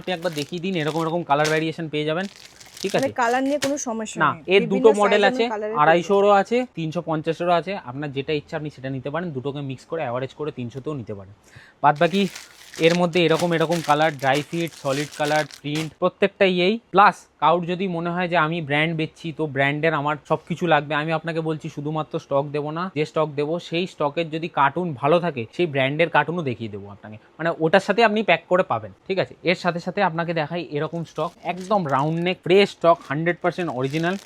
আপনি একবার দেখিয়ে দিন, এরকম এরকম কালার ভ্যারিয়েশন পেয়ে যাবেন, ঠিক আছে? কালার নিয়ে কোনো সমস্যা না, নেই। এর দুটো মডেল আছে, 250-এরও আছে, 350-এরও আছে। আপনার যেটা ইচ্ছা আপনি সেটা নিতে পারেন, দুটোকে মিক্স করে অ্যাভারেজ করে 300-তেও নিতে পারেন। বাদ বাকি এর মধ্যে এরকম এরকম colour, dry fit, solid colour, print, প্রত্যেকটাই এই। প্লাস কাউর যদি মনে হয় যে আমি ব্র্যান্ড বেচছি, তো ব্র্যান্ডের আমার সব কিছু লাগবে, আমি আপনাকে বলছি শুধুমাত্র স্টক দেবো না, যে স্টক দেবো সেই স্টকের যদি কার্টুন ভালো থাকে সেই ব্র্যান্ডের কার্টুনও দেখিয়ে দেবো আপনাকে, মানে ওটার সাথে আপনি প্যাক করে পাবেন, ঠিক আছে? এর সাথে সাথে আপনাকে দেখাই এরকম স্টক, একদম round neck fresh stock, 100% original.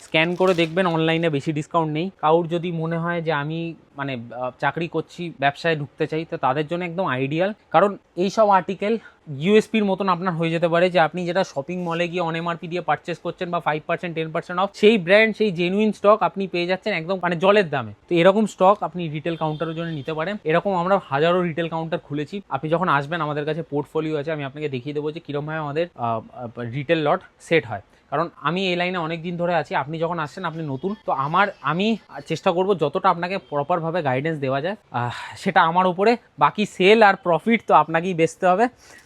Scan করে দেখবেন, অনলাইনে বেশি ডিসকাউন্ট নেই। কাউর যদি মনে হয় যে আমি মানে চাকরি করছি, ব্যবসায় ঢুকতে চাই, তো তাদের জন্য একদম আইডিয়াল। কারণ এইসব আর্টিকেল ইউএসপির মতন আপনার হয়ে যেতে পারে যে আপনি যেটা শপিং মলে গিয়ে অন এমআরপি দিয়ে পারচেস করছেন বা 5% 10% অফ, সেই ব্র্যান্ড সেই জেনুইন স্টক আপনি পেয়ে যাচ্ছেন একদম মানে জলের দামে। তো এরকম স্টক আপনি রিটেল কাউন্টারের জন্য নিতে পারেন। এরকম আমরা হাজারো রিটেল কাউন্টার খুলেছি। আপনি যখন আসবেন আমাদের কাছে পোর্টফোলিও আছে, আমি আপনাকে দেখিয়ে দেবো যে কীরকমভাবে আমাদের রিটেল লট সেট হয়। কারণ আমি এই লাইনে অনেক দিন ধরে আছি, আপনি যখন আসছেন আপনি নতুন, তো আমি চেষ্টা করব যতটা আপনাকে প্রপারভাবে গাইডেন্স দেওয়া যায়, সেটা আমার উপরে। বাকি সেল আর প্রফিট তো আপনাকেই বেচতে হবে।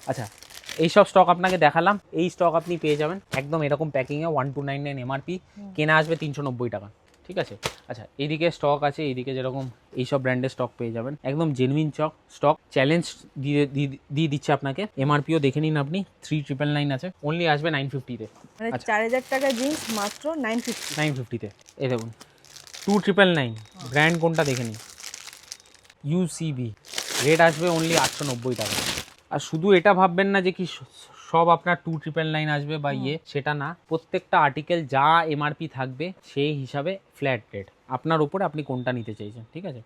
আচ্ছা, এইসব স্টক আপনাকে দেখালাম, এই স্টক আপনি পেয়ে যাবেন একদম এরকম প্যাকিংয়ে 1299 এমআরপি, কেনা আসবে 390 টাকা, ঠিক আছে? আচ্ছা, এইদিকে স্টক আছে, এইদিকে যেরকম এইসব ব্র্যান্ডের স্টক পেয়ে যাবেন, একদম জেনুইন স্টক। চ্যালেঞ্জ দিয়ে দিচ্ছে আপনাকে, এমআরপিও দেখে নিন আপনি, 3999 আছে, অনলি আসবে 950-তে। মানে 4000 টাকা জিন্স মাত্র 950-তে। এই দেখুন 2999, ব্র্যান্ড কোনটা দেখে নিন, ইউসিবি, রেট আসবে অনলি 890 টাকা। আর শুধু এটা ভাববেন না যে কি সব আপনার 2999 আসবে বা সেটা না, প্রত্যেকটা আর্টিকেল যা এমআরপি থাকবে সেই হিসাবে ফ্ল্যাট রেট, আপনার উপরে আপনি কোনটা নিতে চাইছেন, ঠিক আছে?